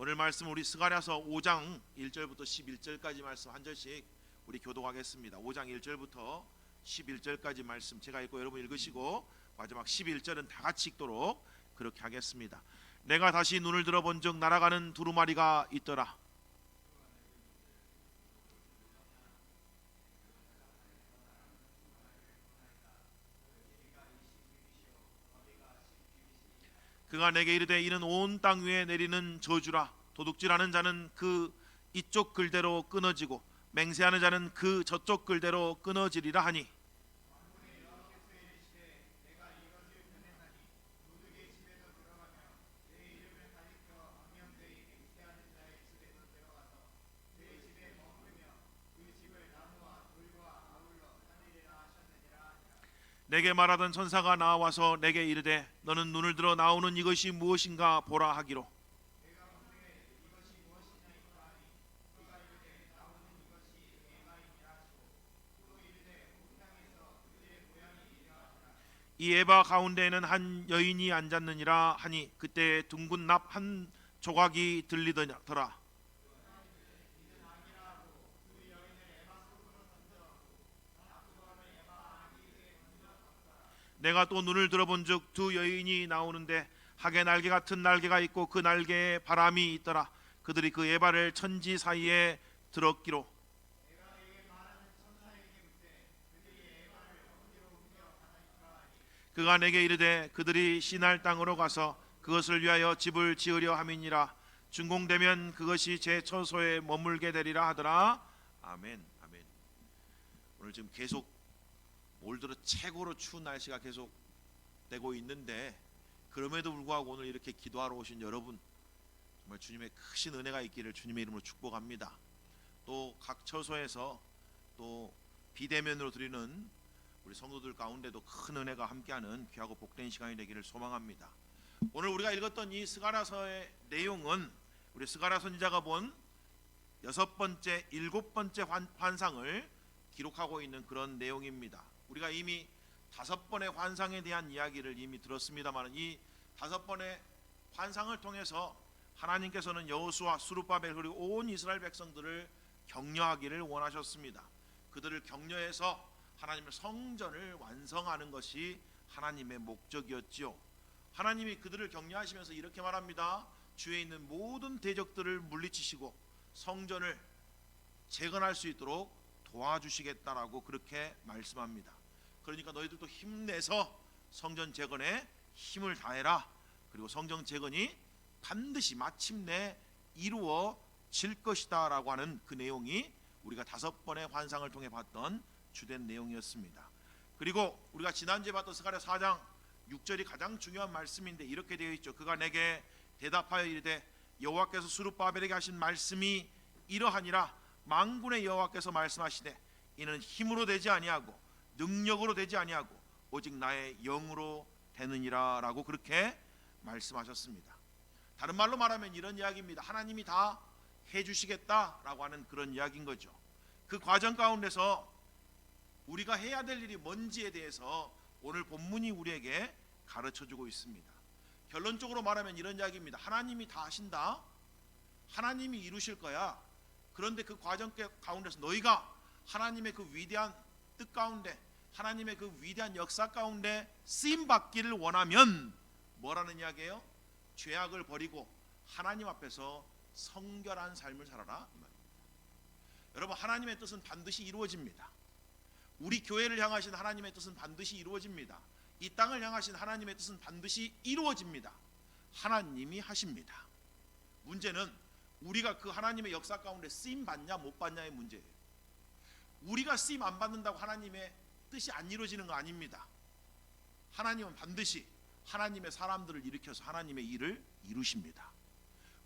오늘 말씀 우리 스가랴서 5장 1절부터 11절까지 말씀 한 절씩 우리 교독하겠습니다. 5장 1절부터 11절까지 말씀 제가 읽고 여러분 읽으시고 마지막 11절은 다 같이 읽도록 그렇게 하겠습니다. 내가 다시 눈을 들어본즉 날아가는 두루마리가 있더라. 그가 내게 이르되 이는 온 땅 위에 내리는 저주라. 도둑질하는 자는 그 이쪽 글대로 끊어지고 맹세하는 자는 그 저쪽 글대로 끊어지리라 하니 내게 말하던 천사가 나와서 내게 이르되 너는 눈을 들어 나오는 이것이 무엇인가 보라 하기로 이 에바 가운데에는 한 여인이 앉았느니라 하니 그때 둥근 납 한 조각이 들리더라. 내가 또 눈을 들어본즉 두 여인이 나오는데 학의 날개 같은 날개가 있고 그 날개에 바람이 있더라. 그들이 그 에바를 천지 사이에 들었기로 그가 내게 이르되 그들이 시날 땅으로 가서 그것을 위하여 집을 지으려 함이니라. 준공되면 그것이 제 처소에 머물게 되리라 하더라. 아멘. 아멘. 오늘 지금 계속 올 들어 최고로 추운 날씨가 계속 되고 있는데 그럼에도 불구하고 오늘 이렇게 기도하러 오신 여러분 정말 주님의 크신 은혜가 있기를 주님의 이름으로 축복합니다. 또 각 처소에서 또 비대면으로 드리는 우리 성도들 가운데도 큰 은혜가 함께하는 귀하고 복된 시간이 되기를 소망합니다. 오늘 우리가 읽었던 이 스가랴서의 내용은 우리 스가랴 선지자가 본 6번째, 7번째 환상을 기록하고 있는 그런 내용입니다. 우리가 이미 5번의 환상에 대한 이야기를 이미 들었습니다만 이 5번의 환상을 통해서 하나님께서는 여호수아, 스룹바벨 그리고 온 이스라엘 백성들을 격려하기를 원하셨습니다. 그들을 격려해서 하나님의 성전을 완성하는 것이 하나님의 목적이었지요. 하나님이 그들을 격려하시면서 이렇게 말합니다. 주위에 있는 모든 대적들을 물리치시고 성전을 재건할 수 있도록 도와주시겠다라고 그렇게 말씀합니다. 그러니까 너희들도 힘내서 성전 재건에 힘을 다해라. 그리고 성전 재건이 반드시 마침내 이루어질 것이다 라고 하는 그 내용이 우리가 5번의 환상을 통해 봤던 주된 내용이었습니다. 그리고 우리가 지난주에 봤던 스가랴 4장 6절이 가장 중요한 말씀인데 이렇게 되어 있죠. 그가 내게 대답하여 이르되 여호와께서 스룹바벨에게 하신 말씀이 이러하니라. 만군의 여호와께서 말씀하시되 이는 힘으로 되지 아니하고 능력으로 되지 아니하고 오직 나의 영으로 되느니라 라고 그렇게 말씀하셨습니다. 다른 말로 말하면 이런 이야기입니다. 하나님이 다 해주시겠다라고 하는 그런 이야기인 거죠. 그 과정 가운데서 우리가 해야 될 일이 뭔지에 대해서 오늘 본문이 우리에게 가르쳐주고 있습니다. 결론적으로 말하면 이런 이야기입니다. 하나님이 다 하신다. 하나님이 이루실 거야. 그런데 그 과정 가운데서 너희가 하나님의 그 위대한 뜻 가운데 하나님의 그 위대한 역사 가운데 쓰임받기를 원하면 뭐라는 이야기예요? 죄악을 버리고 하나님 앞에서 성결한 삶을 살아라 이 말입니다. 여러분 하나님의 뜻은 반드시 이루어집니다. 우리 교회를 향하신 하나님의 뜻은 반드시 이루어집니다. 이 땅을 향하신 하나님의 뜻은 반드시 이루어집니다. 하나님이 하십니다. 문제는 우리가 그 하나님의 역사 가운데 쓰임 받냐 못 받냐의 문제예요. 우리가 쓰임 안 받는다고 하나님의 뜻이 안 이루어지는 거 아닙니다. 하나님은 반드시 하나님의 사람들을 일으켜서 하나님의 일을 이루십니다.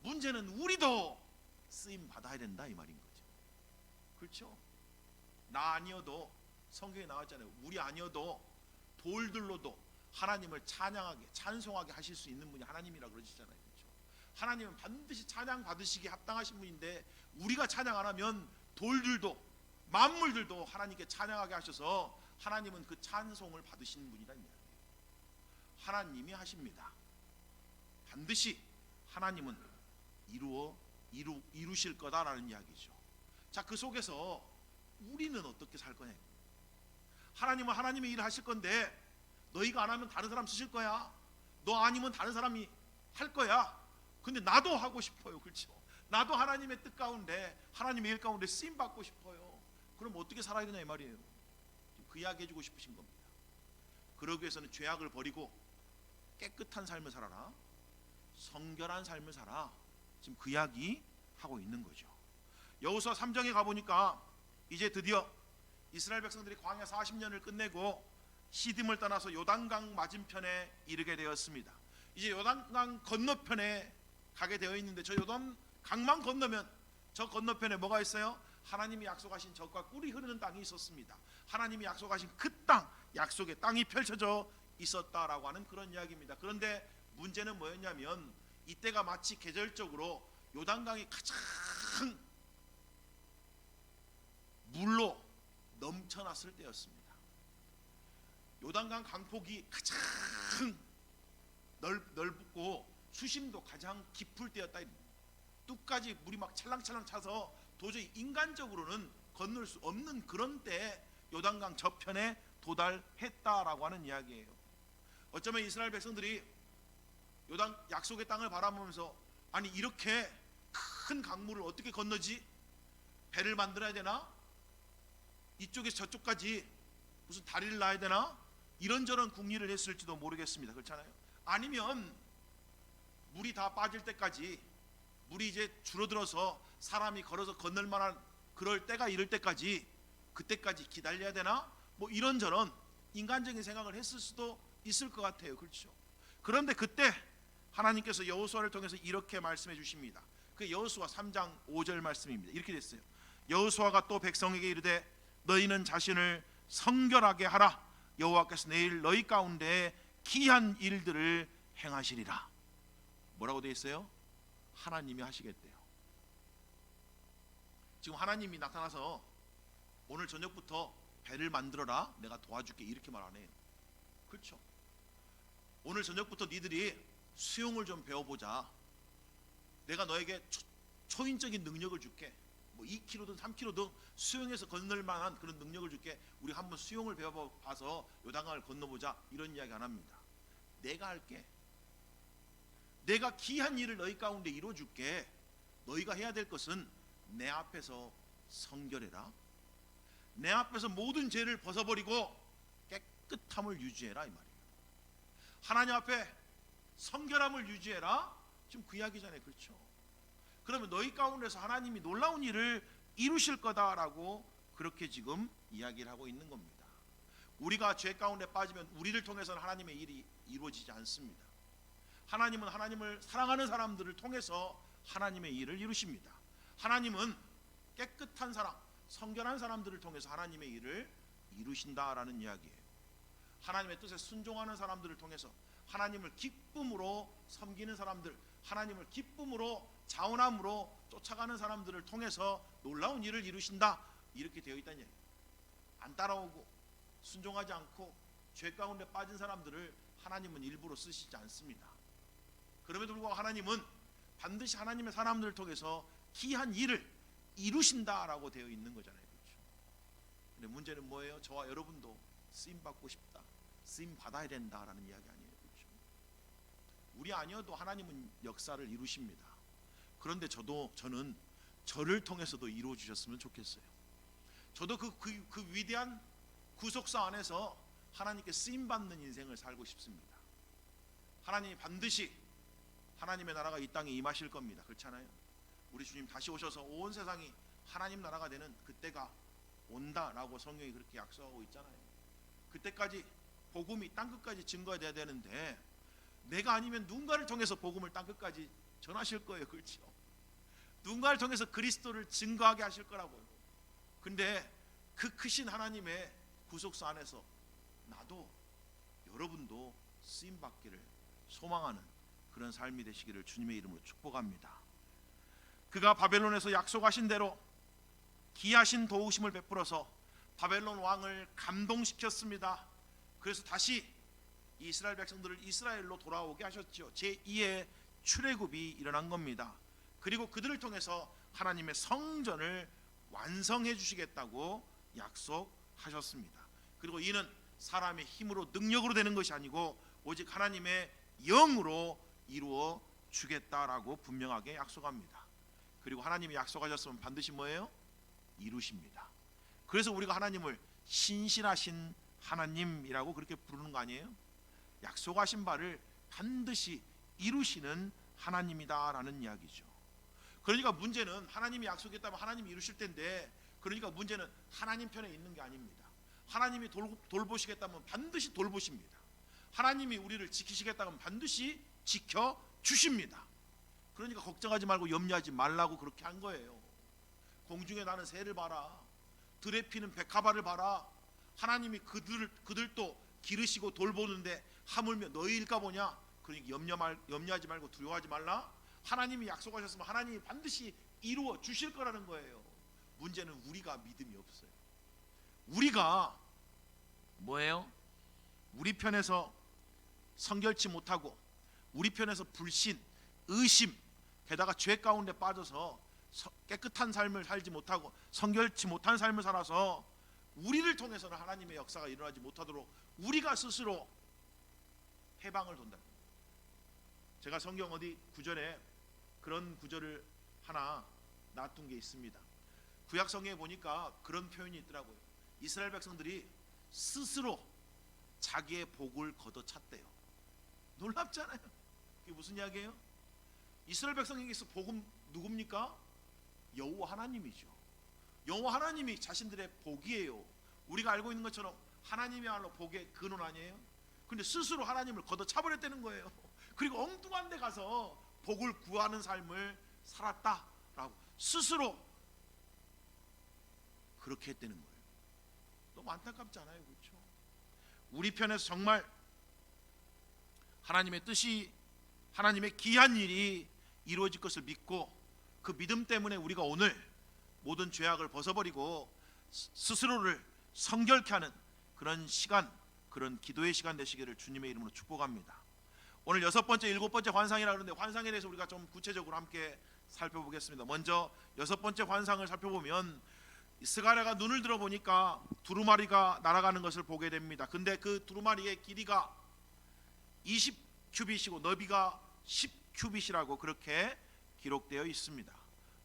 문제는 우리도 쓰임 받아야 된다 이 말인 거죠. 그렇죠? 나 아니어도 성경에 나왔잖아요. 우리 아니어도 돌들로도 하나님을 찬양하게 찬송하게 하실 수 있는 분이 하나님이라 그러시잖아요. 그렇죠? 하나님은 반드시 찬양 받으시기에 합당하신 분인데 우리가 찬양 안 하면 돌들도 만물들도 하나님께 찬양하게 하셔서 하나님은 그 찬송을 받으시는 분이란 이야기예요. 하나님이 하십니다. 반드시 하나님은 이루어 이루실 거다라는 이야기죠. 자, 그 속에서 우리는 어떻게 살 거냐? 하나님은 하나님의 일을 하실 건데 너희가 안 하면 다른 사람 쓰실 거야. 너 아니면 다른 사람이 할 거야. 근데 나도 하고 싶어요. 그렇죠? 나도 하나님의 뜻 가운데, 하나님의 일 가운데 쓰임 받고 싶어요. 그럼 어떻게 살아야 되냐 이 말이에요. 그 이야기 해주고 싶으신 겁니다. 그러기 위해서는 죄악을 버리고 깨끗한 삶을 살아라, 성결한 삶을 살아. 지금 그 이야기 하고 있는 거죠. 여호수아 3장에 가보니까 이제 드디어 이스라엘 백성들이 광야 40년을 끝내고 시딤을 떠나서 요단강 맞은편에 이르게 되었습니다. 이제 요단강 건너편에 가게 되어 있는데, 저 요단강만 건너면 저 건너편에 뭐가 있어요? 하나님이 약속하신 젖과 꿀이 흐르는 땅이 있었습니다. 하나님이 약속하신 그 땅, 약속의 땅이 펼쳐져 있었다라고 하는 그런 이야기입니다. 그런데 문제는 뭐였냐면, 이때가 마치 계절적으로 요단강이 가장 물로 넘쳐났을 때였습니다. 요단강 강폭이 가장 넓고 수심도 가장 깊을 때였다. 뚝까지 물이 막 찰랑찰랑 차서 도저히 인간적으로는 건널 수 없는 그런 때 요단강 저편에 도달했다라고 하는 이야기예요. 어쩌면 이스라엘 백성들이 요단 약속의 땅을 바라보면서, 아니 이렇게 큰 강물을 어떻게 건너지? 배를 만들어야 되나? 이쪽에서 저쪽까지 무슨 다리를 놔야 되나? 이런저런 궁리를 했을지도 모르겠습니다. 그렇잖아요. 아니면 물이 다 빠질 때까지, 물이 이제 줄어들어서 사람이 걸어서 건널 만한 그럴 때가 이럴 때까지, 그때까지 기다려야 되나? 뭐 이런저런 인간적인 생각을 했을 수도 있을 것 같아요. 그렇죠? 그런데 그때 하나님께서 여호수아를 통해서 이렇게 말씀해 주십니다. 그 여호수아 3장 5절 말씀입니다. 이렇게 됐어요. 여호수아가 또 백성에게 이르되 너희는 자신을 성결하게 하라. 여호와께서 내일 너희 가운데 기이한 일들을 행하시리라. 뭐라고 되어 있어요? 하나님이 하시겠대요. 지금 하나님이 나타나서 오늘 저녁부터 배를 만들어라, 내가 도와줄게, 이렇게 말 안 해요. 그렇죠? 오늘 저녁부터 니들이 수영을 좀 배워보자. 내가 너에게 초인적인 능력을 줄게. 뭐 2km든 3km든 수영해서 건널 만한 그런 능력을 줄게. 우리 한번 수영을 배워봐서 요단강을 건너보자. 이런 이야기 안 합니다. 내가 할게. 내가 기이한 일을 너희 가운데 이루어줄게. 너희가 해야 될 것은 내 앞에서 성결해라. 내 앞에서 모든 죄를 벗어버리고 깨끗함을 유지해라, 이 말이에요. 하나님 앞에 성결함을 유지해라. 지금 그 이야기잖아요. 그렇죠? 그러면 너희 가운데서 하나님이 놀라운 일을 이루실 거다라고 그렇게 지금 이야기를 하고 있는 겁니다. 우리가 죄 가운데 빠지면 우리를 통해서는 하나님의 일이 이루어지지 않습니다. 하나님은 하나님을 사랑하는 사람들을 통해서 하나님의 일을 이루십니다. 하나님은 깨끗한 사람, 성결한 사람들을 통해서 하나님의 일을 이루신다라는 이야기예요. 하나님의 뜻에 순종하는 사람들을 통해서, 하나님을 기쁨으로 섬기는 사람들, 하나님을 기쁨으로 자원함으로 쫓아가는 사람들을 통해서 놀라운 일을 이루신다, 이렇게 되어 있다는 얘기예요. 안 따라오고 순종하지 않고 죄 가운데 빠진 사람들을 하나님은 일부러 쓰시지 않습니다. 그럼에도 불구하고 하나님은 반드시 하나님의 사람들을 통해서 기이한 일을 이루신다라고 되어 있는 거잖아요. 그렇죠? 근데 문제는 뭐예요? 저와 여러분도 쓰임 받고 싶다, 쓰임 받아야 된다라는 이야기 아니에요. 그렇죠? 우리 아니어도 하나님은 역사를 이루십니다. 그런데 저는 저를 통해서도 이루어 주셨으면 좋겠어요. 저도 그 위대한 구속사 안에서 하나님께 쓰임 받는 인생을 살고 싶습니다. 하나님이 반드시 하나님의 나라가 이 땅에 임하실 겁니다. 그렇잖아요? 우리 주님 다시 오셔서 온 세상이 하나님 나라가 되는 그때가 온다라고 성경이 그렇게 약속하고 있잖아요. 그때까지 복음이 땅끝까지 증거돼야 되는데, 내가 아니면 누군가를 통해서 복음을 땅끝까지 전하실 거예요. 그렇죠? 누군가를 통해서 그리스도를 증거하게 하실 거라고요. 근데 그 크신 하나님의 구속사 안에서 나도 여러분도 쓰임 받기를 소망하는 그런 삶이 되시기를 주님의 이름으로 축복합니다. 그가 바벨론에서 약속하신 대로 기이하신 도우심을 베풀어서 바벨론 왕을 감동시켰습니다. 그래서 다시 이스라엘 백성들을 이스라엘로 돌아오게 하셨죠. 제2의 출애굽이 일어난 겁니다. 그리고 그들을 통해서 하나님의 성전을 완성해 주시겠다고 약속하셨습니다. 그리고 이는 사람의 힘으로 능력으로 되는 것이 아니고 오직 하나님의 영으로 이루어 주겠다라고 분명하게 약속합니다. 그리고 하나님이 약속하셨으면 반드시 뭐예요? 이루십니다. 그래서 우리가 하나님을 신실하신 하나님이라고 그렇게 부르는 거 아니에요? 약속하신 바를 반드시 이루시는 하나님이다라는 이야기죠. 그러니까 문제는 하나님이 약속했다면 하나님이 이루실 텐데, 그러니까 문제는 하나님 편에 있는 게 아닙니다. 하나님이 돌보시겠다면 반드시 돌보십니다. 하나님이 우리를 지키시겠다면 반드시 지켜주십니다. 그러니까 걱정하지 말고 염려하지 말라고 그렇게 한 거예요. 공중에 나는 새를 봐라, 들에 피는 백합화를 봐라. 하나님이 그들도 기르시고 돌보는데 하물며 너희일까 보냐. 그러니까 염려하지 말고 두려워하지 말라. 하나님이 약속하셨으면 하나님이 반드시 이루어 주실 거라는 거예요. 문제는 우리가 믿음이 없어요. 우리가 뭐예요? 우리 편에서 성결치 못하고, 우리 편에서 불신, 의심, 게다가 죄 가운데 빠져서 깨끗한 삶을 살지 못하고 성결치 못한 삶을 살아서 우리를 통해서는 하나님의 역사가 일어나지 못하도록 우리가 스스로 해방을 돈다. 제가 성경 어디 구절에 그런 구절을 하나 놔둔 게 있습니다. 구약 성경에 보니까 그런 표현이 있더라고요. 이스라엘 백성들이 스스로 자기의 복을 걷어찼대요. 놀랍잖아요. 이게 무슨 이야기예요? 이스라엘 백성에게서 복은 누굽니까? 여호와 하나님이죠. 여호와 하나님이 자신들의 복이에요. 우리가 알고 있는 것처럼 하나님이야말로 복의 근원 아니에요? 근데 스스로 하나님을 걷어차버렸다는 거예요. 그리고 엉뚱한 데 가서 복을 구하는 삶을 살았다라고 스스로 그렇게 했다는 거예요. 너무 안타깝지 않아요? 그렇죠? 우리 편에서 정말 하나님의 뜻이, 하나님의 귀한 일이 이루어질 것을 믿고 그 믿음 때문에 우리가 오늘 모든 죄악을 벗어버리고 스스로를 성결케 하는 그런 시간, 그런 기도의 시간 되시기를 주님의 이름으로 축복합니다. 오늘 6번째, 7번째 환상이라 그러는데 환상에 대해서 우리가 좀 구체적으로 함께 살펴보겠습니다. 먼저 6번째 환상을 살펴보면 스가랴가 눈을 들어보니까 두루마리가 날아가는 것을 보게 됩니다. 근데 그 두루마리의 길이가 20큐빗이고 너비가 10큐빗이라고 그렇게 기록되어 있습니다.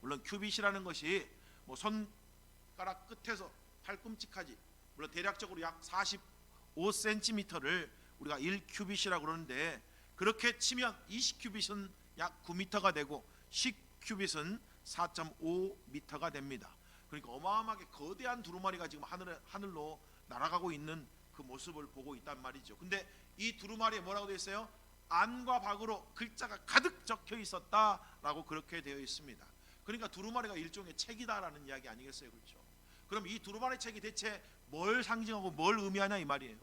물론 큐빗이라는 것이 뭐 손가락 끝에서 팔꿈치까지, 물론 대략적으로 약 45cm를 우리가 1큐빗이라고 그러는데, 그렇게 치면 20큐빗은 약 9m가 되고 10큐빗은 4.5m가 됩니다. 그러니까 어마어마하게 거대한 두루마리가 지금 하늘로 날아가고 있는 그 모습을 보고 있단 말이죠. 근데 이 두루마리에 뭐라고 되어 있어요? 안과 박으로 글자가 가득 적혀 있었다라고 그렇게 되어 있습니다. 그러니까 두루마리가 일종의 책이다라는 이야기 아니겠어요? 그렇죠? 그럼 이 두루마리 책이 대체 뭘 상징하고 뭘 의미하냐 이 말이에요.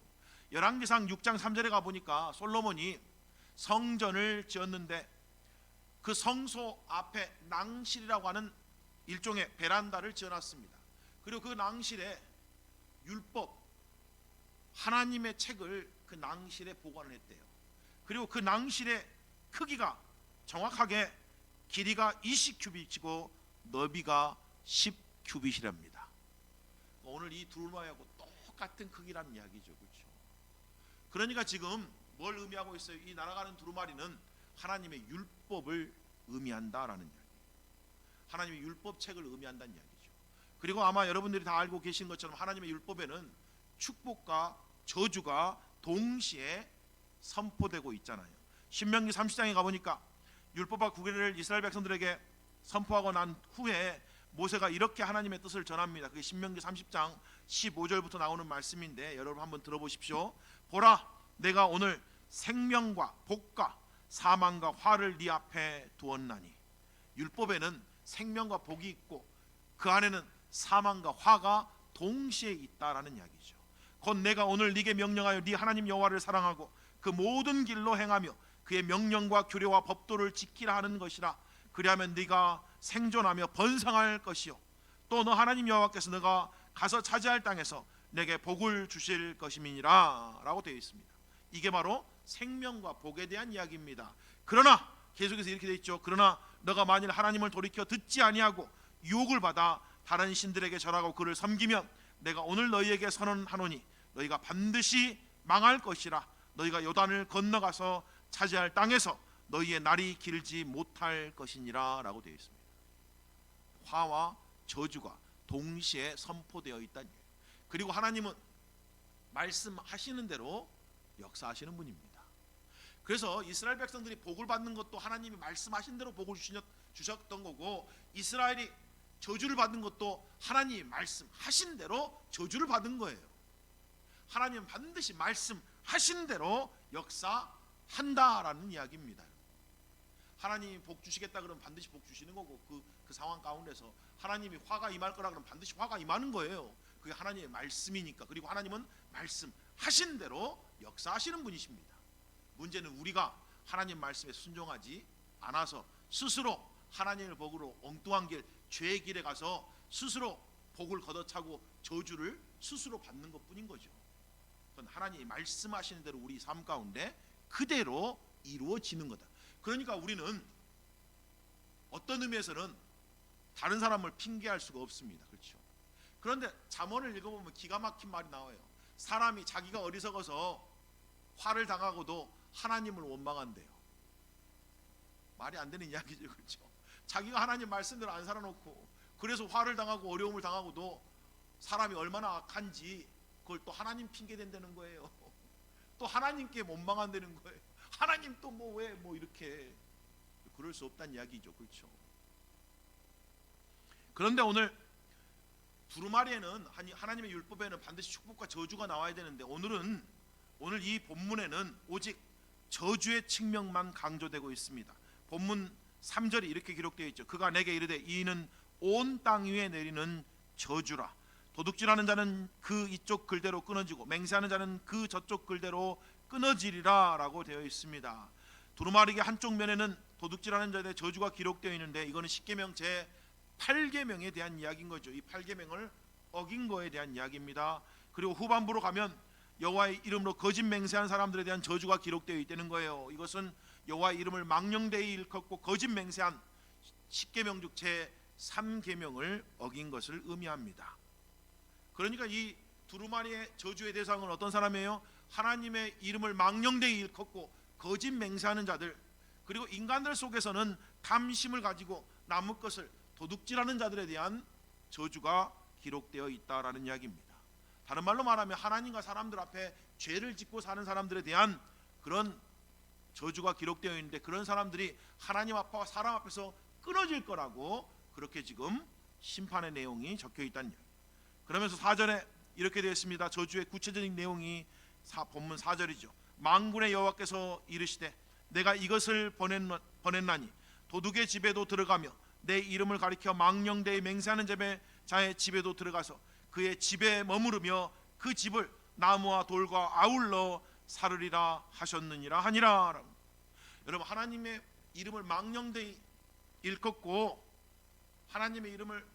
열왕기상 6장 3절에 가보니까 솔로몬이 성전을 지었는데 그 성소 앞에 낭실이라고 하는 일종의 베란다를 지어놨습니다. 그리고 그 낭실에 율법, 하나님의 책을 그 낭실에 보관을 했대요. 그리고 그 낭실의 크기가 정확하게 길이가 20큐빗이고 너비가 10큐빗이랍니다. 오늘 이 두루마리하고 똑같은 크기란 이야기죠. 그렇죠? 그러니까 지금 뭘 의미하고 있어요? 이 날아가는 두루마리는 하나님의 율법을 의미한다라는 이야기. 하나님의 율법책을 의미한다는 이야기죠. 그리고 아마 여러분들이 다 알고 계신 것처럼 하나님의 율법에는 축복과 저주가 동시에 선포되고 있잖아요. 신명기 30장에 가보니까 율법과 규례를 이스라엘 백성들에게 선포하고 난 후에 모세가 이렇게 하나님의 뜻을 전합니다. 그게 신명기 30장 15절부터 나오는 말씀인데 여러분 한번 들어보십시오. 보라, 내가 오늘 생명과 복과 사망과 화를 네 앞에 두었나니. 율법에는 생명과 복이 있고 그 안에는 사망과 화가 동시에 있다라는 이야기죠. 곧 내가 오늘 네게 명령하여 네 하나님 여호와를 사랑하고 그 모든 길로 행하며 그의 명령과 규례와 법도를 지키라 하는 것이라. 그리하면 네가 생존하며 번성할 것이요 또 너 하나님 여호와께서 너가 가서 차지할 땅에서 내게 복을 주실 것임이니라 라고 되어 있습니다. 이게 바로 생명과 복에 대한 이야기입니다. 그러나 계속해서 이렇게 돼 있죠. 그러나 너가 만일 하나님을 돌이켜 듣지 아니하고 유혹을 받아 다른 신들에게 절하고 그를 섬기면 내가 오늘 너희에게 선언하노니 너희가 반드시 망할 것이라. 너희가 요단을 건너가서 차지할 땅에서 너희의 날이 길지 못할 것이니라 라고 되어 있습니다. 화와 저주가 동시에 선포되어 있다는 얘기예요. 그리고 하나님은 말씀하시는 대로 역사하시는 분입니다. 그래서 이스라엘 백성들이 복을 받는 것도 하나님이 말씀하신 대로 복을 주셨던 거고, 이스라엘이 저주를 받는 것도 하나님이 말씀하신 대로 저주를 받은 거예요. 하나님은 반드시 말씀하신 대로 역사한다라는 이야기입니다. 하나님이 복 주시겠다 그러면 반드시 복 주시는 거고, 그 상황 가운데서 하나님이 화가 임할 거라 그러면 반드시 화가 임하는 거예요. 그게 하나님의 말씀이니까. 그리고 하나님은 말씀하신 대로 역사하시는 분이십니다. 문제는 우리가 하나님 말씀에 순종하지 않아서 스스로 하나님의 복으로 엉뚱한 길, 죄의 길에 가서 스스로 복을 걷어차고 저주를 스스로 받는 것뿐인 거죠. 그건 하나님이 말씀하시는 대로 우리 삶 가운데 그대로 이루어지는 거다. 그러니까 우리는 어떤 의미에서는 다른 사람을 핑계할 수가 없습니다. 그렇죠? 그런데 잠언을 읽어보면 기가 막힌 말이 나와요. 사람이 자기가 어리석어서 화를 당하고도 하나님을 원망한대요. 말이 안 되는 이야기죠. 그렇죠? 자기가 하나님 말씀대로 안 살아놓고 그래서 화를 당하고 어려움을 당하고도 사람이 얼마나 악한지 그걸 또 하나님 핑계 댄다는 거예요. 또 하나님께 원망한다는 거예요. 하나님 또 뭐 왜 뭐 이렇게. 그럴 수 없다는 이야기죠. 그렇죠? 그런데 오늘 두루마리에는 하나님의 율법에는 반드시 축복과 저주가 나와야 되는데, 오늘 이 본문에는 오직 저주의 측면만 강조되고 있습니다. 본문 3절이 이렇게 기록되어 있죠. 그가 내게 이르되 이는 온 땅 위에 내리는 저주라. 도둑질하는 자는 그 이쪽 글대로 끊어지고 맹세하는 자는 그 저쪽 글대로 끊어지리라 라고 되어 있습니다. 두루마리의 한쪽 면에는 도둑질하는 자의 저주가 기록되어 있는데, 이거는 십계명 제 8계명에 대한 이야기인 거죠. 이 8계명을 어긴 거에 대한 이야기입니다. 그리고 후반부로 가면 여호와의 이름으로 거짓 맹세한 사람들에 대한 저주가 기록되어 있다는 거예요. 이것은 여호와의 이름을 망령되이 일컫고 거짓 맹세한 십계명 중 제 3계명을 어긴 것을 의미합니다. 그러니까 이 두루마리의 저주의 대상은 어떤 사람이에요? 하나님의 이름을 망령되이 일컫고 거짓 맹세하는 자들, 그리고 인간들 속에서는 탐심을 가지고 남의 것을 도둑질하는 자들에 대한 저주가 기록되어 있다라는 이야기입니다. 다른 말로 말하면 하나님과 사람들 앞에 죄를 짓고 사는 사람들에 대한 그런 저주가 기록되어 있는데, 그런 사람들이 하나님 앞과 사람 앞에서 끊어질 거라고 그렇게 지금 심판의 내용이 적혀 있다는 이야기. 그러면서 4절에 이렇게 되어 있습니다. 저주의 구체적인 내용이 본문 4절이죠. 만군의 여호와께서 이르시되 내가 이것을 보냈나니 도둑의 집에도 들어가며 내 이름을 가리켜 망령되이 맹세하는 자의 집에도 들어가서 그의 집에 머무르며 그 집을 나무와 돌과 아울러 사르리라 하셨느니라 하니라. 여러분, 하나님의 이름을 망령되이 일컫고 하나님의 이름을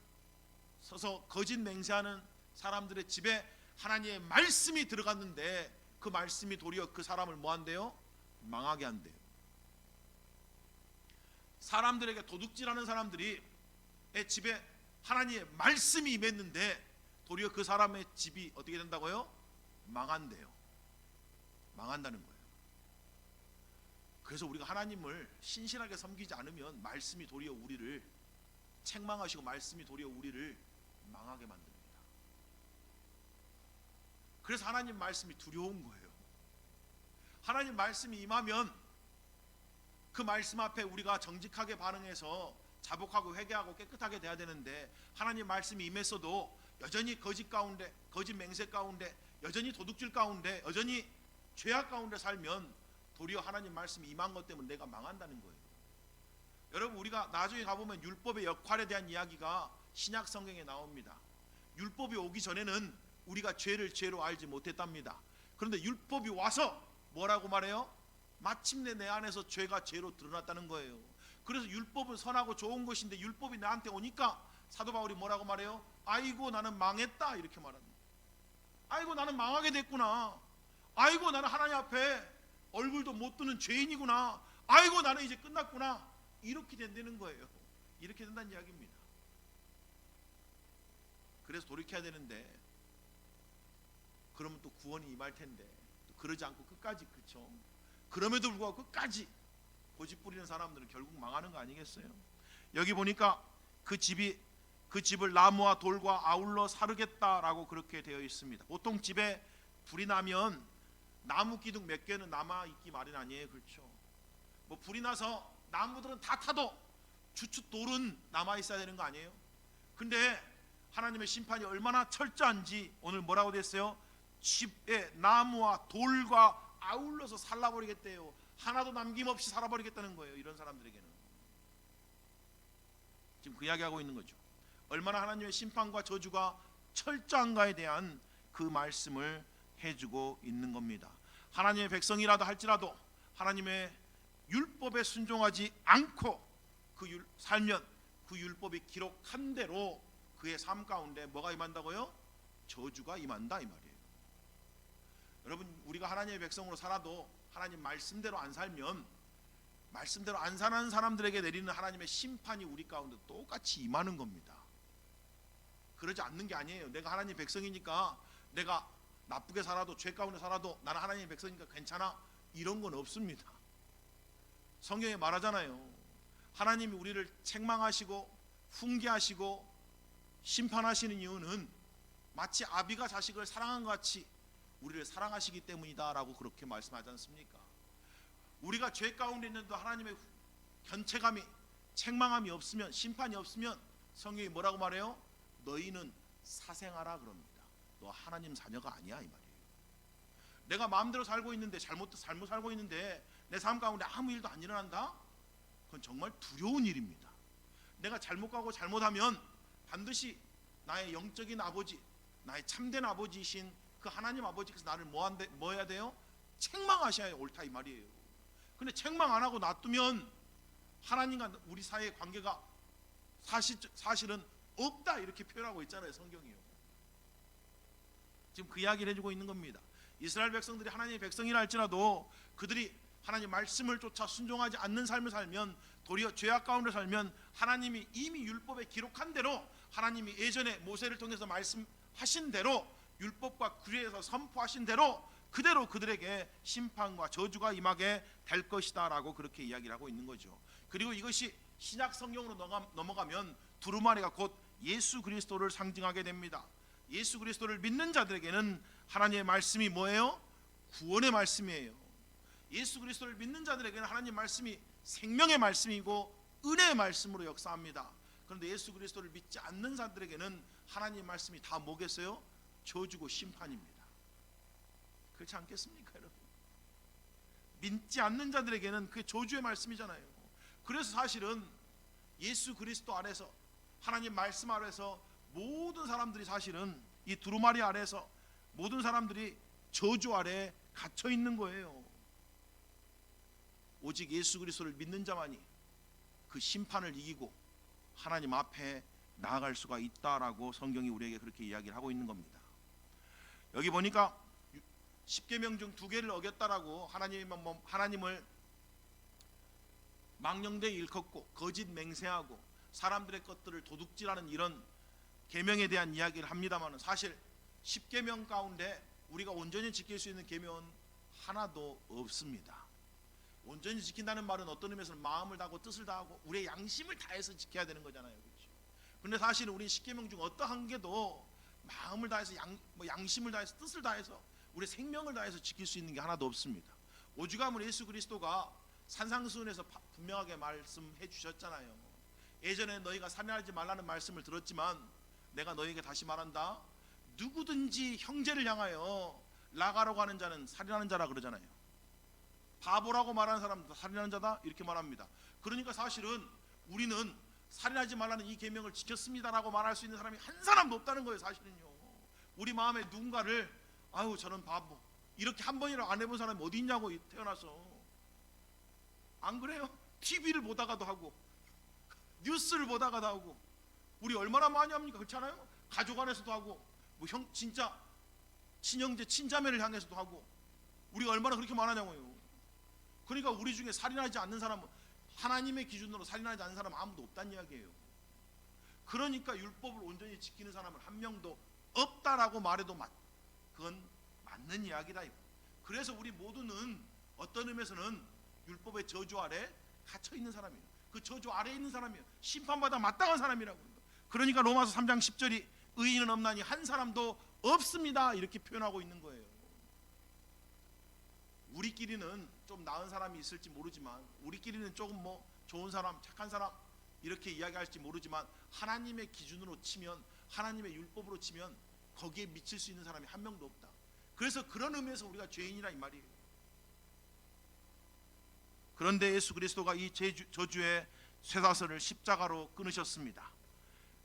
서서 거짓 맹세하는 사람들의 집에 하나님의 말씀이 들어갔는데, 그 말씀이 도리어 그 사람을 뭐한대요? 망하게 한대요. 사람들에게 도둑질하는 사람들이 집에 하나님의 말씀이 임했는데 도리어 그 사람의 집이 어떻게 된다고요? 망한대요. 망한다는 거예요. 그래서 우리가 하나님을 신실하게 섬기지 않으면 말씀이 도리어 우리를 책망하시고 말씀이 도리어 우리를 망하게 만듭니다. 그래서 하나님 말씀이 두려운 거예요. 하나님 말씀이 임하면 그 말씀 앞에 우리가 정직하게 반응해서 자복하고 회개하고 깨끗하게 돼야 되는데, 하나님 말씀이 임했어도 여전히 거짓 가운데, 거짓 맹세 가운데, 여전히 도둑질 가운데, 여전히 죄악 가운데 살면 도리어 하나님 말씀이 임한 것 때문에 내가 망한다는 거예요. 여러분, 우리가 나중에 가보면 율법의 역할에 대한 이야기가 신약 성경에 나옵니다. 율법이 오기 전에는 우리가 죄를 죄로 알지 못했답니다. 그런데 율법이 와서 뭐라고 말해요? 마침내 내 안에서 죄가 죄로 드러났다는 거예요. 그래서 율법은 선하고 좋은 것인데 율법이 나한테 오니까 사도 바울이 뭐라고 말해요? 아이고 나는 망했다, 이렇게 말합니다. 아이고 나는 망하게 됐구나. 아이고 나는 하나님 앞에 얼굴도 못 드는 죄인이구나. 아이고 나는 이제 끝났구나, 이렇게 된다는 거예요. 이렇게 된다는 이야기입니다. 그래서 돌이켜야 되는데, 그러면 또 구원이 임할 텐데 또 그러지 않고 끝까지, 그렇죠? 그럼에도 불구하고 끝까지 고집 부리는 사람들은 결국 망하는 거 아니겠어요? 여기 보니까 그 집을 나무와 돌과 아울러 사르겠다라고 그렇게 되어 있습니다. 보통 집에 불이 나면 나무 기둥 몇 개는 남아 있기 마련 아니에요, 그렇죠? 뭐 불이 나서 나무들은 다 타도 주춧 돌은 남아 있어야 되는 거 아니에요? 근데 하나님의 심판이 얼마나 철저한지 오늘 뭐라고 됐어요? 집에 나무와 돌과 아울러서 살라버리겠대요. 하나도 남김없이 살아버리겠다는 거예요. 이런 사람들에게는 지금 그 이야기하고 있는 거죠. 얼마나 하나님의 심판과 저주가 철저한가에 대한 그 말씀을 해주고 있는 겁니다. 하나님의 백성이라도 할지라도 하나님의 율법에 순종하지 않고 살면 그 율법이 기록한 대로 그의 삶 가운데 뭐가 임한다고요? 저주가 임한다, 이 말이에요. 여러분, 우리가 하나님의 백성으로 살아도 하나님 말씀대로 안 살면, 말씀대로 안 사는 사람들에게 내리는 하나님의 심판이 우리 가운데 똑같이 임하는 겁니다. 그러지 않는 게 아니에요. 내가 하나님 백성이니까, 내가 나쁘게 살아도, 죄 가운데 살아도 나는 하나님의 백성이니까 괜찮아, 이런 건 없습니다. 성경에 말하잖아요. 하나님이 우리를 책망하시고 훈계하시고 심판하시는 이유는 마치 아비가 자식을 사랑한 것 같이 우리를 사랑하시기 때문이다 라고 그렇게 말씀하지 않습니까? 우리가 죄 가운데 있는데도 하나님의 견책함이, 책망함이 없으면, 심판이 없으면 성경이 뭐라고 말해요? 너희는 사생아라 그럽니다. 너 하나님 자녀가 아니야, 이 말이에요. 내가 마음대로 살고 있는데, 잘못 살고 있는데 내 삶 가운데 아무 일도 안 일어난다? 그건 정말 두려운 일입니다. 내가 잘못 가고 잘못하면 반드시 나의 영적인 아버지, 나의 참된 아버지이신 그 하나님 아버지께서 나를 뭐 해야 돼요? 책망하셔야 옳다, 이 말이에요. 근데 책망 안 하고 놔두면 하나님과 우리 사이의 관계가 사실은 없다, 이렇게 표현하고 있잖아요, 성경이요. 지금 그 이야기를 해주고 있는 겁니다. 이스라엘 백성들이 하나님의 백성이라 할지라도 그들이 하나님 말씀을 쫓아 순종하지 않는 삶을 살면, 도리어 죄악 가운데 살면 하나님이 이미 율법에 기록한 대로, 하나님이 예전에 모세를 통해서 말씀하신 대로, 율법과 규례에서 선포하신 대로 그대로 그들에게 심판과 저주가 임하게 될 것이다 라고 그렇게 이야기를 하고 있는 거죠. 그리고 이것이 신약 성경으로 넘어가면 두루마리가 곧 예수 그리스도를 상징하게 됩니다. 예수 그리스도를 믿는 자들에게는 하나님의 말씀이 뭐예요? 구원의 말씀이에요. 예수 그리스도를 믿는 자들에게는 하나님 말씀이 생명의 말씀이고 은혜의 말씀으로 역사합니다. 그런데 예수 그리스도를 믿지 않는 자들에게는 하나님 말씀이 다 뭐겠어요? 저주고 심판입니다. 그렇지 않겠습니까, 여러분? 믿지 않는 자들에게는 그게 저주의 말씀이잖아요. 그래서 사실은 예수 그리스도 안에서, 하나님 말씀 아래서 모든 사람들이 사실은 이 두루마리 아래서 모든 사람들이 저주 아래 갇혀 있는 거예요. 오직 예수 그리스도를 믿는 자만이 그 심판을 이기고 하나님 앞에 나아갈 수가 있다라고 성경이 우리에게 그렇게 이야기를 하고 있는 겁니다. 여기 보니까 10계명 중 2개를 어겼다라고 하나님을 망령되이 일컫고 거짓 맹세하고 사람들의 것들을 도둑질하는 이런 계명에 대한 이야기를 합니다만, 사실 10계명 가운데 우리가 온전히 지킬 수 있는 계명은 하나도 없습니다. 온전히 지킨다는 말은 어떤 의미에서는 마음을 다하고 뜻을 다하고 우리의 양심을 다해서 지켜야 되는 거잖아요, 그렇죠? 근데 사실은 우리 10계명 중 어떠 한 개도 마음을 다해서 양심을 다해서 뜻을 다해서 우리 생명을 다해서 지킬 수 있는 게 하나도 없습니다. 오죽하면 예수 그리스도가 산상수훈에서 분명하게 말씀해 주셨잖아요. 예전에 너희가 살인하지 말라는 말씀을 들었지만 내가 너희에게 다시 말한다. 누구든지 형제를 향하여 나가라고 하는 자는 살인하는 자라 그러잖아요. 바보라고 말하는 사람도 살인하는 자다, 이렇게 말합니다. 그러니까 사실은 우리는 살인하지 말라는 이 계명을 지켰습니다라고 말할 수 있는 사람이 한 사람도 없다는 거예요, 사실은요. 우리 마음에 누군가를 아유 저는 바보, 이렇게 한 번이라도 안 해본 사람이 어디 있냐고, 태어나서. 안 그래요? TV를 보다가도 하고 뉴스를 보다가도 하고, 우리 얼마나 많이 합니까? 그렇지 않아요? 가족 안에서도 하고, 뭐 진짜 친형제 친자매를 향해서도 하고, 우리가 얼마나 그렇게 많았냐고요. 그러니까 우리 중에 살인하지 않는 사람은, 하나님의 기준으로 살인하지 않는 사람은 아무도 없다는 이야기예요. 그러니까 율법을 온전히 지키는 사람은 한 명도 없다라고 말해도 그건 맞는 이야기다. 그래서 우리 모두는 어떤 의미에서는 율법의 저주 아래 갇혀 있는 사람이에요. 그 저주 아래 있는 사람이에요. 심판받아 마땅한 사람이라고. 그러니까 로마서 3장 10절이 의인은 없나니 한 사람도 없습니다 이렇게 표현하고 있는 거예요. 우리끼리는 좀 나은 사람이 있을지 모르지만, 우리끼리는 조금 좋은 사람, 착한 사람 이렇게 이야기할지 모르지만, 하나님의 기준으로 치면, 하나님의 율법으로 치면 거기에 미칠 수 있는 사람이 한 명도 없다. 그래서 그런 의미에서 우리가 죄인이라 이 말이에요. 그런데 예수 그리스도가 이 저주의 쇠사슬을 십자가로 끊으셨습니다.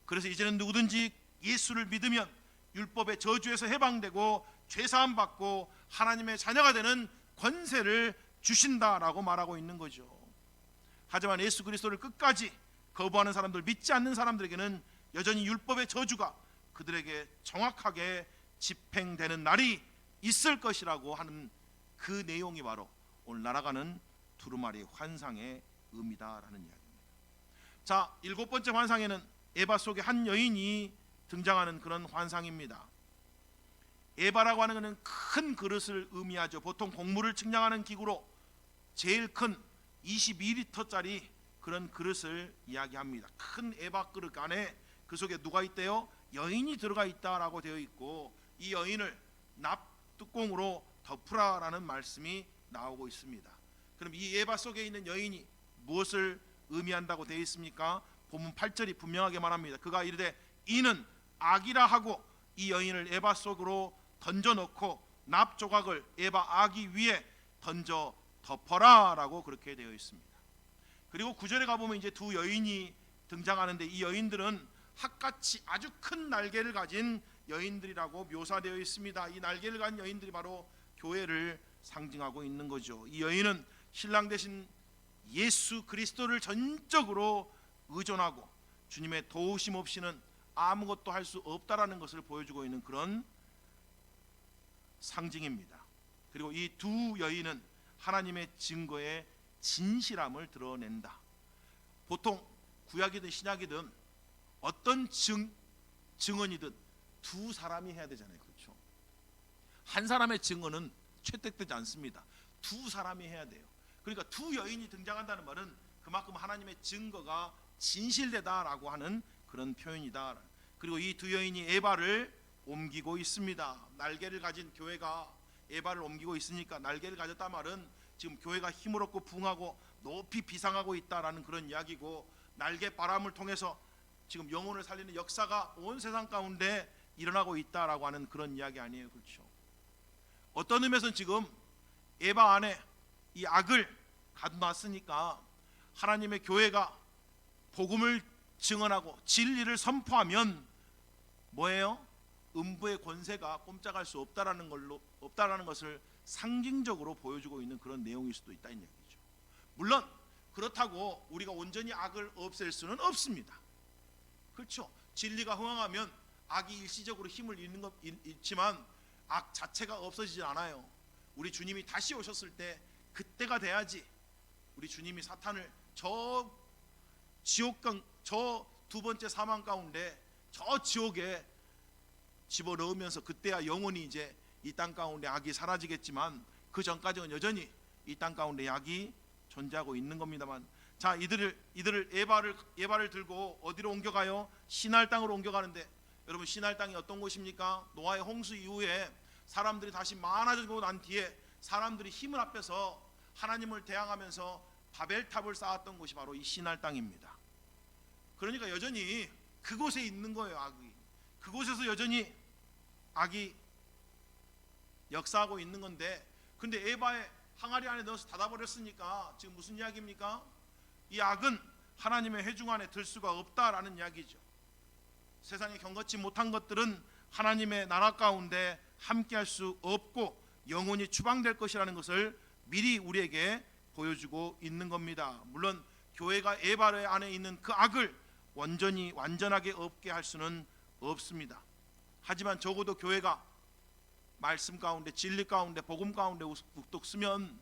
그래서 이제는 누구든지 예수를 믿으면 율법의 저주에서 해방되고 죄사함 받고 하나님의 자녀가 되는 권세를 주신다라고 말하고 있는 거죠. 하지만 예수 그리스도를 끝까지 거부하는 사람들, 믿지 않는 사람들에게는 여전히 율법의 저주가 그들에게 정확하게 집행되는 날이 있을 것이라고 하는 그 내용이 바로 오늘 날아가는 두루마리 환상의 의미다라는 이야기입니다. 자, 7번째 환상에는 에바 속의 한 여인이 등장하는 그런 환상입니다. 에바라고 하는 것은 큰 그릇을 의미하죠. 보통 곡물을 측량하는 기구로 제일 큰 22리터짜리 그런 그릇을 이야기합니다. 큰 에바 그릇 안에 그 속에 누가 있대요? 여인이 들어가 있다라고 되어 있고, 이 여인을 납뚜껑으로 덮으라라는 말씀이 나오고 있습니다. 그럼 이 에바 속에 있는 여인이 무엇을 의미한다고 되어 있습니까? 본문 8절이 분명하게 말합니다. 그가 이르되 이는 악이라 하고 이 여인을 에바 속으로 던져놓고 납 조각을 에바 아기 위에 던져 덮어라 라고 그렇게 되어 있습니다. 그리고 9절에 가보면 이제 두 여인이 등장하는데, 이 여인들은 학같이 아주 큰 날개를 가진 여인들이라고 묘사되어 있습니다. 이 날개를 가진 여인들이 바로 교회를 상징하고 있는 거죠. 이 여인은 신랑 되신 예수 그리스도를 전적으로 의존하고 주님의 도우심 없이는 아무것도 할 수 없다라는 것을 보여주고 있는 그런 상징입니다. 그리고 이 두 여인은 하나님의 증거의 진실함을 드러낸다. 보통 구약이든 신약이든 어떤 증언이든 두 사람이 해야 되잖아요. 그렇죠? 한 사람의 증언은 채택되지 않습니다. 두 사람이 해야 돼요. 그러니까 두 여인이 등장한다는 말은 그만큼 하나님의 증거가 진실되다라고 하는 그런 표현이다. 그리고 이 두 여인이 에바를 옮기고 있습니다. 날개를 가진 교회가 에바를 옮기고 있으니까, 날개를 가졌다 말은 지금 교회가 힘을 얻고 부흥하고 높이 비상하고 있다라는 그런 이야기고, 날개 바람을 통해서 지금 영혼을 살리는 역사가 온 세상 가운데 일어나고 있다라고 하는 그런 이야기 아니에요. 그렇죠? 어떤 의미에서는 지금 에바 안에 이 악을 가둬놨으니까 하나님의 교회가 복음을 증언하고 진리를 선포하면 뭐예요? 음부의 권세가 꼼짝할 수 없다라는 것을 상징적으로 보여주고 있는 그런 내용일 수도 있다는 얘기죠. 물론 그렇다고 우리가 온전히 악을 없앨 수는 없습니다. 그렇죠? 진리가 흥황하면 악이 일시적으로 힘을 잃는 것 있지만 악 자체가 없어지지 않아요. 우리 주님이 다시 오셨을 때 그때가 돼야지 우리 주님이 사탄을 저 지옥강, 저 두 번째 사망 가운데 저 지옥에 집어넣으면서 그때야 영원히 이제 이 땅 가운데 악이 사라지겠지만, 그 전까지는 여전히 이 땅 가운데 악이 존재하고 있는 겁니다만, 자, 이들을 에바를 들고 어디로 옮겨가요? 시날 땅으로 옮겨가는데, 여러분 시날 땅이 어떤 곳입니까? 노아의 홍수 이후에 사람들이 다시 많아지고 난 뒤에 사람들이 힘을 합해서 하나님을 대항하면서 바벨탑을 쌓았던 곳이 바로 이 시날 땅입니다. 그러니까 여전히 그곳에 있는 거예요. 악이 그곳에서 여전히 악이 역사하고 있는 건데, 근데 에바의 항아리 안에 넣어서 닫아버렸으니까 지금 무슨 이야기입니까? 이 악은 하나님의 회중 안에 들 수가 없다라는 이야기죠. 세상에 경거치 못한 것들은 하나님의 나라 가운데 함께할 수 없고 영원히 추방될 것이라는 것을 미리 우리에게 보여주고 있는 겁니다. 물론 교회가 에바 안에 있는 그 악을 완전하게 없게 할 수는 없습니다. 하지만 적어도 교회가 말씀 가운데, 진리 가운데, 복음 가운데 우뚝 쓰면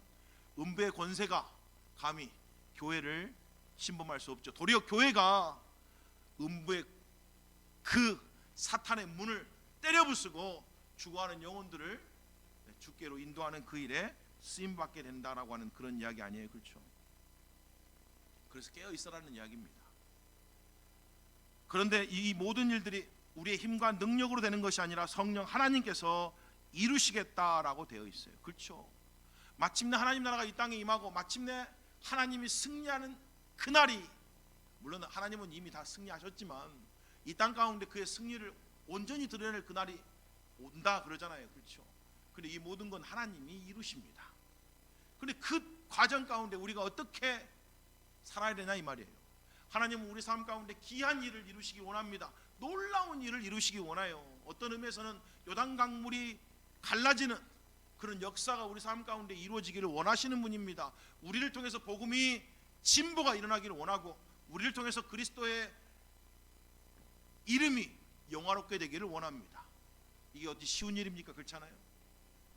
음부의 권세가 감히 교회를 침범할 수 없죠. 도리어 교회가 음부의 그 사탄의 문을 때려 부수고 죽어가는 영혼들을 주께로 인도하는 그 일에 쓰임 받게 된다라고 하는 그런 이야기 아니에요, 그렇죠? 그래서 깨어 있어라는 이야기입니다. 그런데 이 모든 일들이 우리의 힘과 능력으로 되는 것이 아니라 성령 하나님께서 이루시겠다라고 되어 있어요, 그렇죠? 마침내 하나님 나라가 이 땅에 임하고 마침내 하나님이 승리하는 그날이, 물론 하나님은 이미 다 승리하셨지만 이 땅 가운데 그의 승리를 온전히 드러낼 그날이 온다 그러잖아요, 그렇죠? 근데 이 모든 건 하나님이 이루십니다. 근데 그 과정 가운데 우리가 어떻게 살아야 되냐 이 말이에요. 하나님은 우리 삶 가운데 귀한 일을 이루시기 원합니다. 놀라운 일을 이루시기 원해요. 어떤 의미에서는 요단 강물이 갈라지는 그런 역사가 우리 삶 가운데 이루어지기를 원하시는 분입니다. 우리를 통해서 복음이 진보가 일어나기를 원하고 우리를 통해서 그리스도의 이름이 영화롭게 되기를 원합니다. 이게 어디 쉬운 일입니까? 그렇잖아요.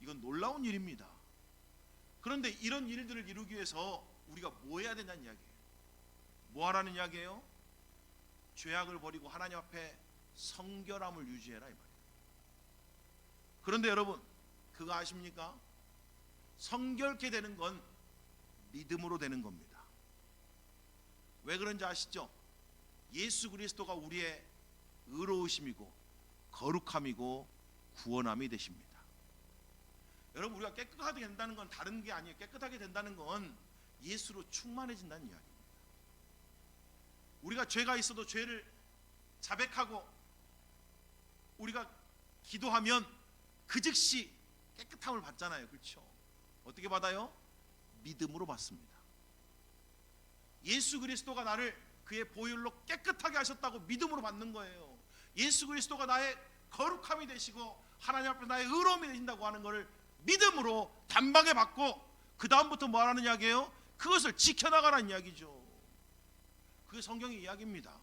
이건 놀라운 일입니다. 그런데 이런 일들을 이루기 위해서 우리가 뭐 해야 되냐는 이야기예요. 뭐 하라는 이야기예요? 죄악을 버리고 하나님 앞에 성결함을 유지해라 이 말이에요. 그런데 여러분 그거 아십니까? 성결케 되는 건 믿음으로 되는 겁니다. 왜 그런지 아시죠? 예수 그리스도가 우리의 의로우심이고 거룩함이고 구원함이 되십니다. 여러분 우리가 깨끗하게 된다는 건 다른 게 아니에요. 깨끗하게 된다는 건 예수로 충만해진다는 이야기입니다. 우리가 죄가 있어도 죄를 자백하고 우리가 기도하면 그 즉시 깨끗함을 받잖아요, 그렇죠? 어떻게 받아요? 믿음으로 받습니다. 예수 그리스도가 나를 그의 보혈로 깨끗하게 하셨다고 믿음으로 받는 거예요. 예수 그리스도가 나의 거룩함이 되시고 하나님 앞에 나의 의로움이 되신다고 하는 것을 믿음으로 단박에 받고 그 다음부터 뭐 하라는 이야기예요? 그것을 지켜나가라는 이야기죠. 그게 성경의 이야기입니다.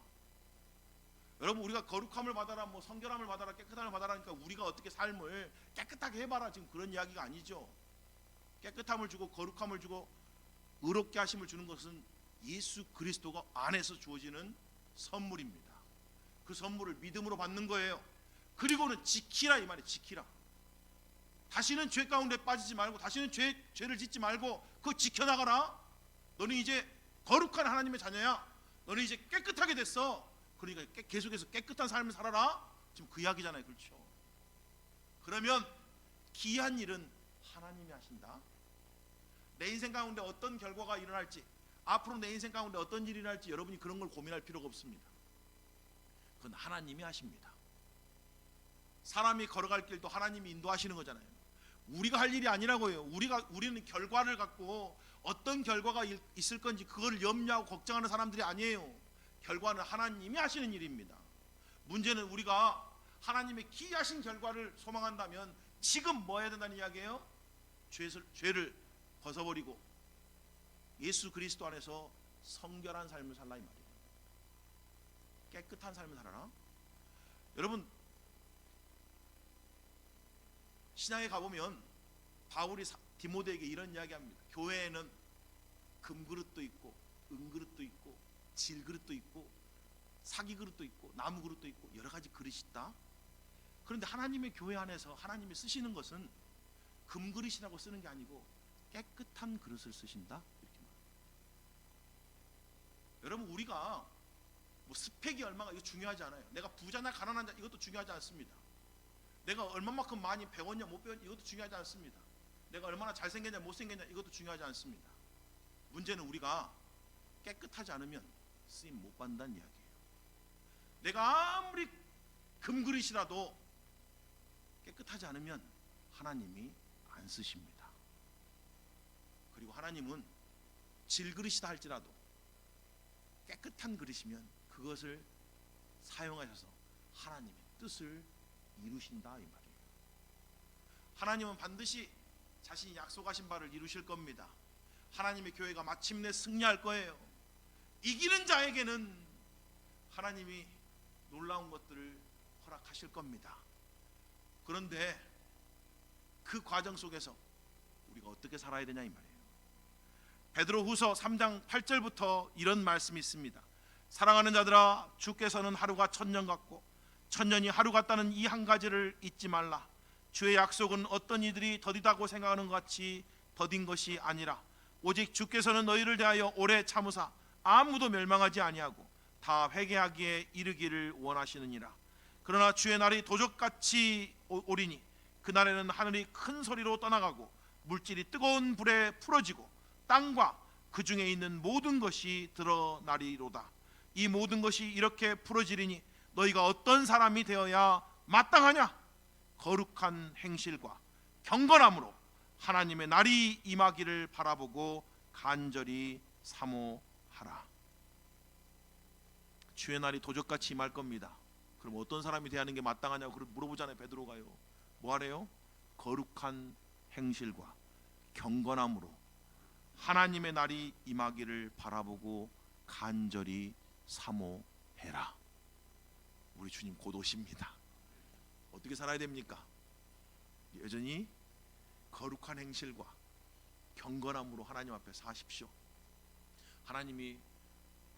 여러분 우리가 거룩함을 받아라, 뭐 성결함을 받아라, 깨끗함을 받아라니까 우리가 어떻게 삶을 깨끗하게 해봐라 지금 그런 이야기가 아니죠. 깨끗함을 주고 거룩함을 주고 의롭게 하심을 주는 것은 예수 그리스도가 안에서 주어지는 선물입니다. 그 선물을 믿음으로 받는 거예요. 그리고는 지키라 이 말이에요. 지키라. 다시는 죄 가운데 빠지지 말고 다시는 죄를 짓지 말고 그거 지켜나가라. 너는 이제 거룩한 하나님의 자녀야. 너는 이제 깨끗하게 됐어. 그러니까 계속해서 깨끗한 삶을 살아라. 지금 그 이야기잖아요, 그렇죠? 그러면 귀한 일은 하나님이 하신다. 내 인생 가운데 어떤 결과가 일어날지, 앞으로 내 인생 가운데 어떤 일이 일어날지 여러분이 그런 걸 고민할 필요가 없습니다. 그건 하나님이 하십니다. 사람이 걸어갈 길도 하나님이 인도하시는 거잖아요. 우리가 할 일이 아니라고요. 우리는 결과를 갖고 어떤 결과가 있을 건지 그걸 염려하고 걱정하는 사람들이 아니에요. 결과는 하나님이 하시는 일입니다. 문제는 우리가 하나님의 기이하신 결과를 소망한다면 지금 뭐 해야 된다는 이야기예요? 죄를 벗어버리고 예수 그리스도 안에서 성결한 삶을 살라 이 말이에요. 깨끗한 삶을 살아라. 여러분 신앙에 가보면 바울이 디모데에게 이런 이야기합니다. 교회에는 금그릇도 있고 은그릇도 있고 질그릇도 있고 사기그릇도 있고 나무그릇도 있고 여러 가지 그릇이 있다. 그런데 하나님의 교회 안에서 하나님이 쓰시는 것은 금그릇이라고 쓰는 게 아니고 깨끗한 그릇을 쓰신다 이렇게 말합니다. 여러분 우리가 뭐 스펙이 얼마가 이거 중요하지 않아요. 내가 부자냐 가난하냐 이것도 중요하지 않습니다. 내가 얼마만큼 많이 배웠냐 못 배웠냐 이것도 중요하지 않습니다. 내가 얼마나 잘생겼냐 못생겼냐 이것도 중요하지 않습니다. 문제는 우리가 깨끗하지 않으면 쓰임 못 받는다는 이야기예요. 내가 아무리 금그릇이라도 깨끗하지 않으면 하나님이 안 쓰십니다. 그리고 하나님은 질그릇이다 할지라도 깨끗한 그릇이면 그것을 사용하셔서 하나님의 뜻을 이루신다 이 말이에요. 하나님은 반드시 자신이 약속하신 바를 이루실 겁니다. 하나님의 교회가 마침내 승리할 거예요. 이기는 자에게는 하나님이 놀라운 것들을 허락하실 겁니다. 그런데 그 과정 속에서 우리가 어떻게 살아야 되냐 이 말이에요. 베드로후서 3장 8절부터 이런 말씀이 있습니다. 사랑하는 자들아, 주께서는 하루가 천년 같고 천년이 하루 같다는 이 한 가지를 잊지 말라. 주의 약속은 어떤 이들이 더디다고 생각하는 것 같이 더딘 것이 아니라 오직 주께서는 너희를 대하여 오래 참으사 아무도 멸망하지 아니하고 다 회개하기에 이르기를 원하시느니라. 그러나 주의 날이 도적같이 오리니 그날에는 하늘이 큰 소리로 떠나가고 물질이 뜨거운 불에 풀어지고 땅과 그 중에 있는 모든 것이 드러나리로다. 이 모든 것이 이렇게 풀어지리니 너희가 어떤 사람이 되어야 마땅하냐? 거룩한 행실과 경건함으로 하나님의 날이 임하기를 바라보고 간절히 사모하라. 주의 날이 도적같이 임할 겁니다. 그럼 어떤 사람이 되는 게 마땅하냐고 물어보잖아요. 베드로가요. 뭐 하래요? 거룩한 행실과 경건함으로 하나님의 날이 임하기를 바라보고 간절히 사모해라. 우리 주님 곧 오십니다. 어떻게 살아야 됩니까? 여전히 거룩한 행실과 경건함으로 하나님 앞에 사십시오. 하나님이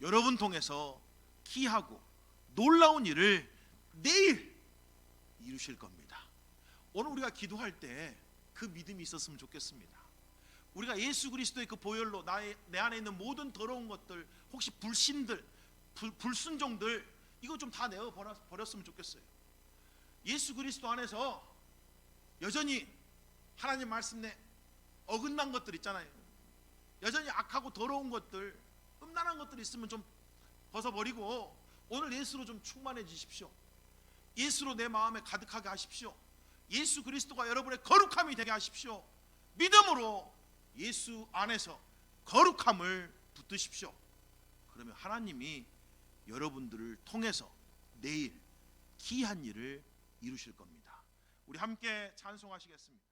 여러분 통해서 기하고 놀라운 일을 내일 이루실 겁니다. 오늘 우리가 기도할 때 그 믿음이 있었으면 좋겠습니다. 우리가 예수 그리스도의 그 보혈로 내 안에 있는 모든 더러운 것들, 혹시 불신들, 불순종들, 이거 좀 다 내어 버렸으면 좋겠어요. 예수 그리스도 안에서 여전히 하나님 말씀 내 어긋난 것들 있잖아요. 여전히 악하고 더러운 것들, 음란한 것들이 있으면 좀 벗어버리고 오늘 예수로 좀 충만해지십시오. 예수로 내 마음에 가득하게 하십시오. 예수 그리스도가 여러분의 거룩함이 되게 하십시오. 믿음으로 예수 안에서 거룩함을 붙드십시오. 그러면 하나님이 여러분들을 통해서 내일 기이한 일을 이루실 겁니다. 우리 함께 찬송하시겠습니다.